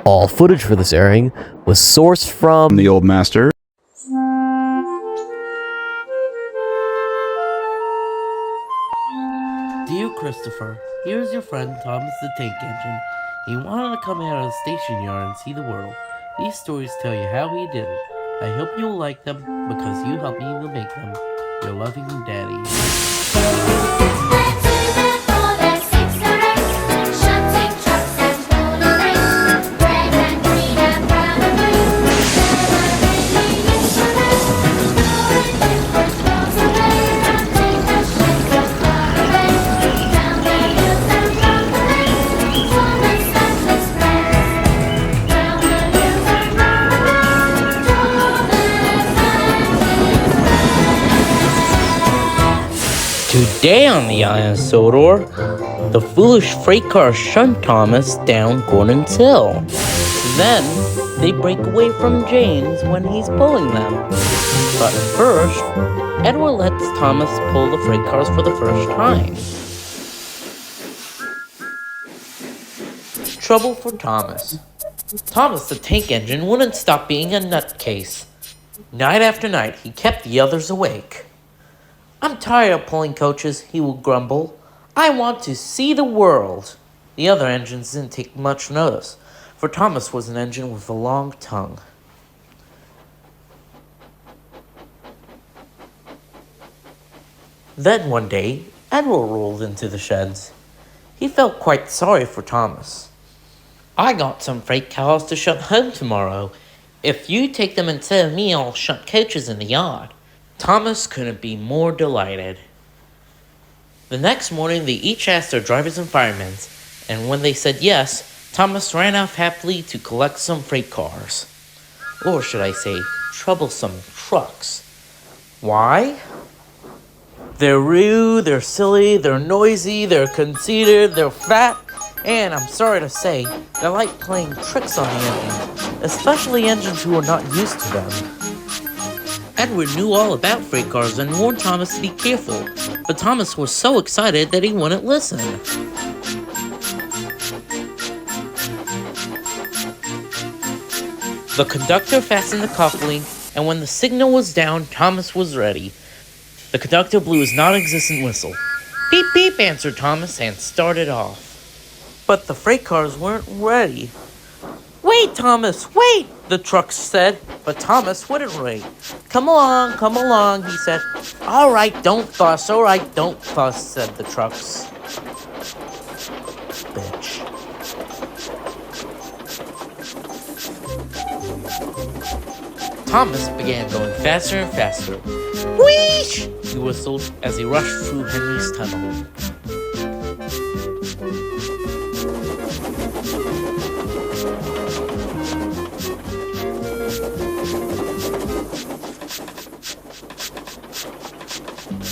All footage for this airing was sourced from the old master. Dear Christopher, here's your friend Thomas the Tank Engine. He wanted to come out of the station yard and see the world. These stories tell you how he did it. I hope you'll like them because you helped me to make them. Your loving Daddy. Today on the Iron Sodor, the foolish freight cars shunt Thomas down Gordon's Hill. Then, they break away from James when he's pulling them. But first, Edward lets Thomas pull the freight cars for the first time. Trouble for Thomas. Thomas the Tank Engine wouldn't stop being a nutcase. Night after night, he kept the others awake. I'm tired of pulling coaches, he would grumble. I want to see the world. The other engines didn't take much notice, for Thomas was an engine with a long tongue. Then one day, Edward rolled into the sheds. He felt quite sorry for Thomas. I got some freight cars to shunt home tomorrow. If you take them instead of me, I'll shunt coaches in the yard. Thomas couldn't be more delighted. The next morning, they each asked their drivers and firemen, and when they said yes, Thomas ran off happily to collect some freight cars. Or should I say, troublesome trucks. Why? They're rude, they're silly, they're noisy, they're conceited, they're fat, and I'm sorry to say, they like playing tricks on the engines, especially engines who are not used to them. Edward knew all about freight cars and warned Thomas to be careful, but Thomas was so excited that he wouldn't listen. The conductor fastened the coupling, and when the signal was down, Thomas was ready. The conductor blew his non-existent whistle. Beep beep, answered Thomas, and started off. But the freight cars weren't ready. Wait, Thomas, wait, the trucks said, but Thomas wouldn't wait. Come along, he said. All right, don't fuss, said the trucks. Bitch. Thomas began going faster and faster. Wheesh! He whistled as he rushed through Henry's tunnel.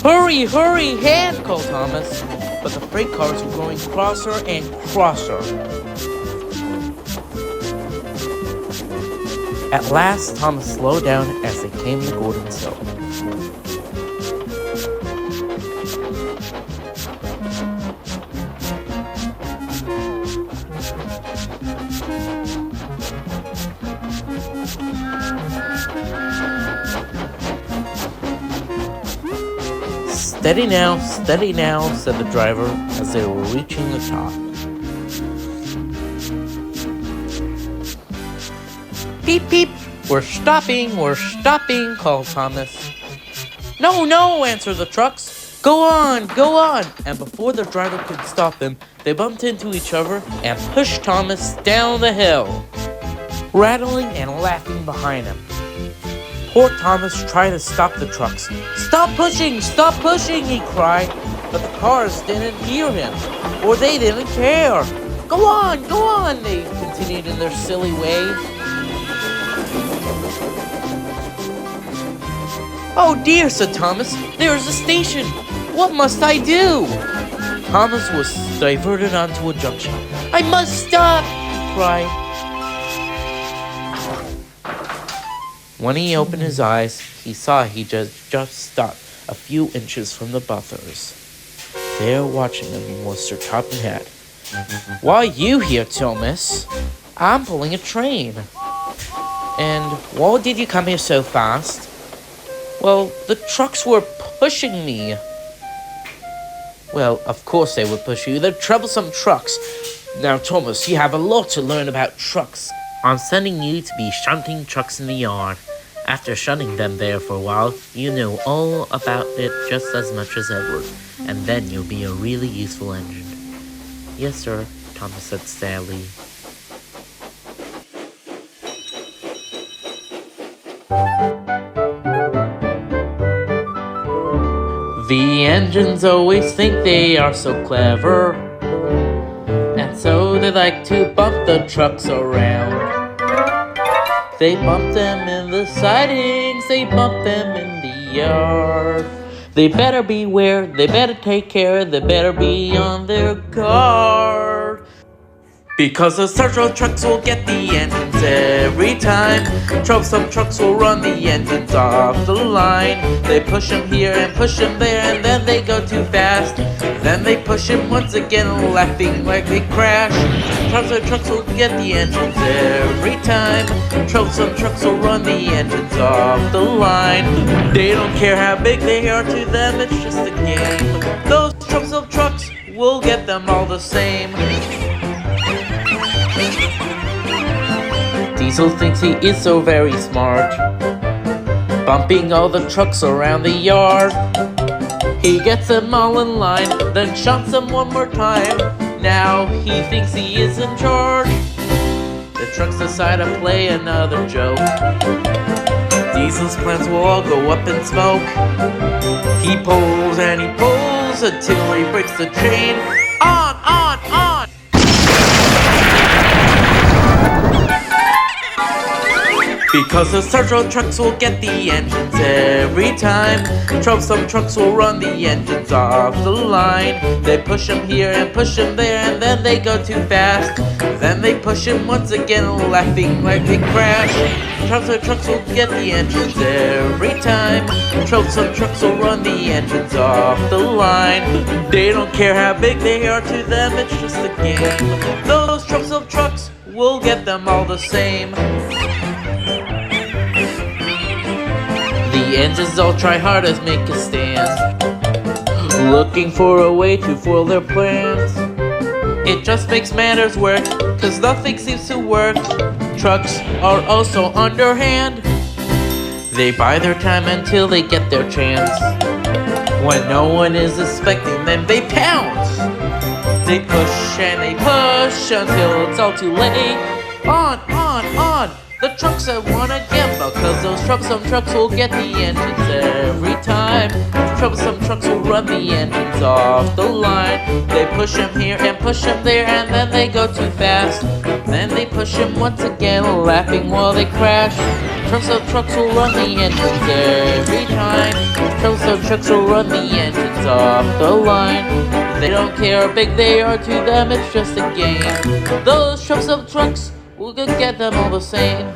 Hurry, hurry, hand, called Thomas. But the freight cars were growing crosser and crosser. At last, Thomas slowed down as they came to Gordon's Hill. Steady now, said the driver as they were reaching the top. Beep, beep, we're stopping, called Thomas. No, answered the trucks. Go on, and before the driver could stop them, they bumped into each other and pushed Thomas down the hill, rattling and laughing behind him. Poor Thomas tried to stop the trucks. Stop pushing, he cried. But the cars didn't hear him, or they didn't care. Go on, they continued in their silly way. Oh dear, said Thomas, there's a station. What must I do? Thomas was diverted onto a junction. I must stop, he cried. When he opened his eyes, he saw he just stopped a few inches from the buffers. There watching him was Sir Topham Hatt. Why are you here, Thomas? I'm pulling a train. And why did you come here so fast? Well, the trucks were pushing me. Well, of course they would push you. They're troublesome trucks. Now, Thomas, you have a lot to learn about trucks. I'm sending you to be shunting trucks in the yard. After shunting them there for a while, you know all about it just as much as Edward. And then you'll be a really useful engine. Yes, sir, Thomas said sadly. The engines always think they are so clever, and so they like to bump the trucks around. They bump them in the sidings, they bump them in the yard. They better beware, they better take care, they better be on their guard. Because the several trucks will get the engines every time. Troublesome trucks will run the engines off the line. They push them here and push them there, and then they go too fast. Then they push them once again, laughing like they crash. Troublesome trucks will get the engines every time. Troublesome trucks will run the engines off the line. They don't care how big they are, to them it's just a game. Those troublesome trucks will get them all the same. Diesel thinks he is so very smart, bumping all the trucks around the yard. He gets them all in line, then shunts them one more time. Now he thinks he is in charge. The trucks decide to play another joke. Diesel's plans will all go up in smoke. He pulls and he pulls until he breaks the chain. On, on, on! Because the several trucks will get the engines every time. Troublesome trucks will run the engines off the line. They push them here and push them there, and then they go too fast. Then they push them once again, laughing like they crash. Troublesome trucks will get the engines every time. Troublesome trucks will run the engines off the line. They don't care how big they are, to them it's just a game. Those troublesome trucks will get them all the same. The engines all try hard to make a stand, looking for a way to foil their plans. It just makes matters worse, cause nothing seems to work. Trucks are also underhand. They buy their time until they get their chance. When no one is expecting them, they pounce. They push and they push until it's all too late. On, on, on! The trucks have won again, because those troublesome trucks will get the engines every time. Troublesome trucks will run the engines off the line. They push them here and push them there, and then they go too fast. Then they push them once again, laughing while they crash. Troublesome trucks will run the engines every time. Troublesome trucks will run the engines off the line. They don't care how big they are, to them it's just a game. Those troublesome trucks will get them all the same.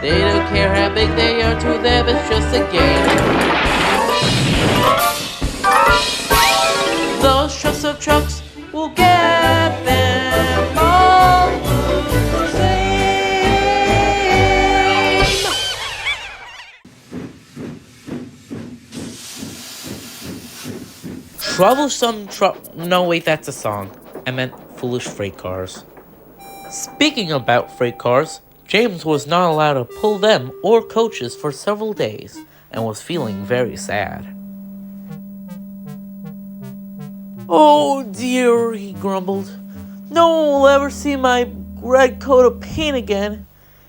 They don't care how big they are, to them it's just a game. Those troublesome trucks will get them all the same. Troublesome truck. No, wait, that's a song. I meant foolish freight cars. Speaking about freight cars, James was not allowed to pull them or coaches for several days and was feeling very sad. Oh dear, he grumbled. No one will ever see my red coat of paint again.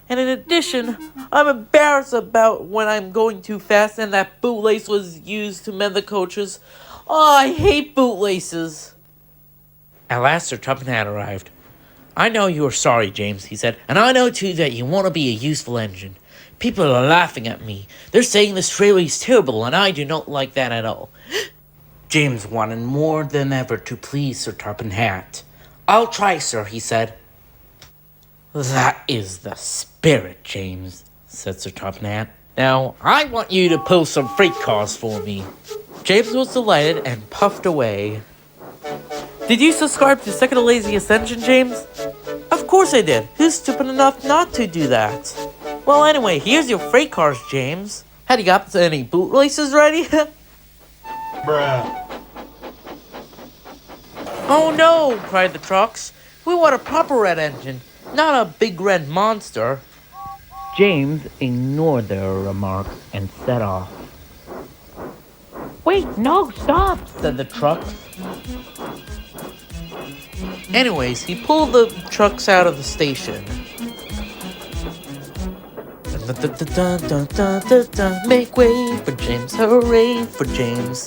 And in addition, I'm embarrassed about when I'm going too fast and that bootlace was used to mend the coaches. Oh, I hate bootlaces. At last, Sir Tuppence arrived. I know you are sorry, James, he said, and I know, too, that you want to be a useful engine. People are laughing at me. They're saying this trailer is terrible, and I do not like that at all. James wanted more than ever to please Sir Tuppence. I'll try, sir, he said. That is the spirit, James, said Sir Tuppence. Now, I want you to pull some freight cars for me. James was delighted and puffed away. Did you subscribe to Second to Lazy Ascension, James? Of course I did. Who's stupid enough not to do that? Well, anyway, here's your freight cars, James. Have you got any boot laces ready? Bruh. Oh no, cried the trucks. We want a proper red engine, not a big red monster. James ignored their remarks and set off. Wait, no, stop, said the trucks. Anyways, he pulled the trucks out of the station. Make way for James, hooray for James.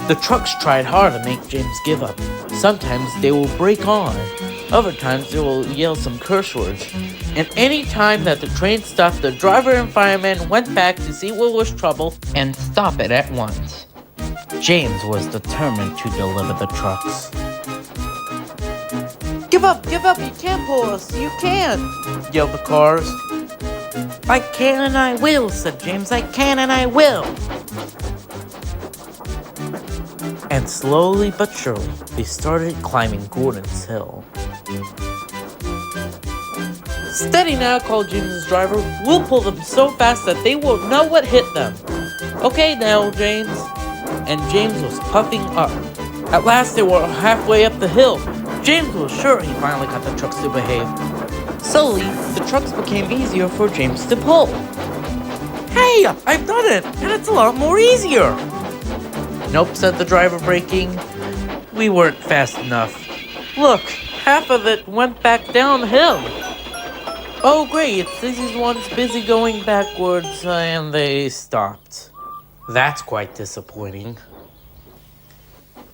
The trucks tried hard to make James give up. Sometimes they will break on. Other times they will yell some curse words. And any time that the train stopped, the driver and fireman went back to see what was trouble and stop it at once. James was determined to deliver the trucks. Give up, you can't pull us, you can't, yelled the cars. I can and I will, said James, I can and I will. And slowly but surely, they started climbing Gordon's hill. Steady now, called James's driver. We'll pull them so fast that they won't know what hit them. Okay now, James. And James was puffing up. At last they were halfway up the hill. James was sure he finally got the trucks to behave. Slowly, the trucks became easier for James to pull. Hey, I've done it, and it's a lot more easier. Nope, said the driver, braking. We weren't fast enough. Look, half of it went back downhill. Oh great, it's these ones busy going backwards, and they stopped. That's quite disappointing.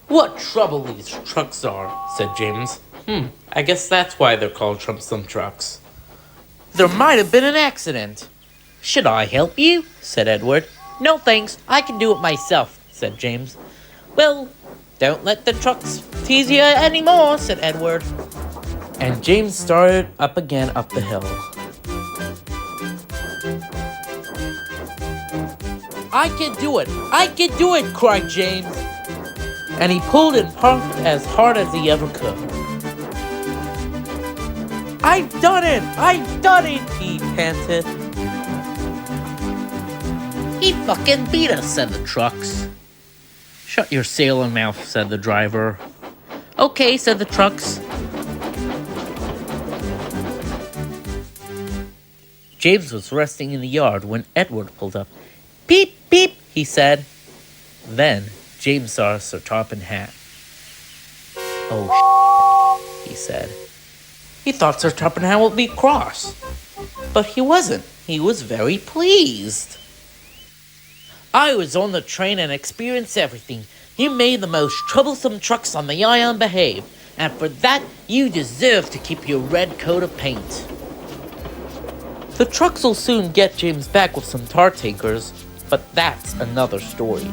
What trouble these trucks are, said James. I guess that's why they're called Troublesome Trucks. There might have been an accident. Should I help you? Said Edward. No thanks, I can do it myself, said James. Well, don't let the trucks tease you anymore, said Edward. And James started up again up the hill. I can do it, cried James. And he pulled and pumped as hard as he ever could. I've done it, he panted. He fucking beat us, said the trucks. Shut your sailor mouth, said the driver. Okay, said the trucks. James was resting in the yard when Edward pulled up. Beep, beep, he said. Then James saw Sir Tarpon Hat. Oh, he said. He thought Sir Tarpon Hat would be cross. But he wasn't. He was very pleased. I was on the train and experienced everything. You made the most troublesome trucks on the island behave. And for that, you deserve to keep your red coat of paint. The trucks will soon get James back with some tar tankers, but that's another story.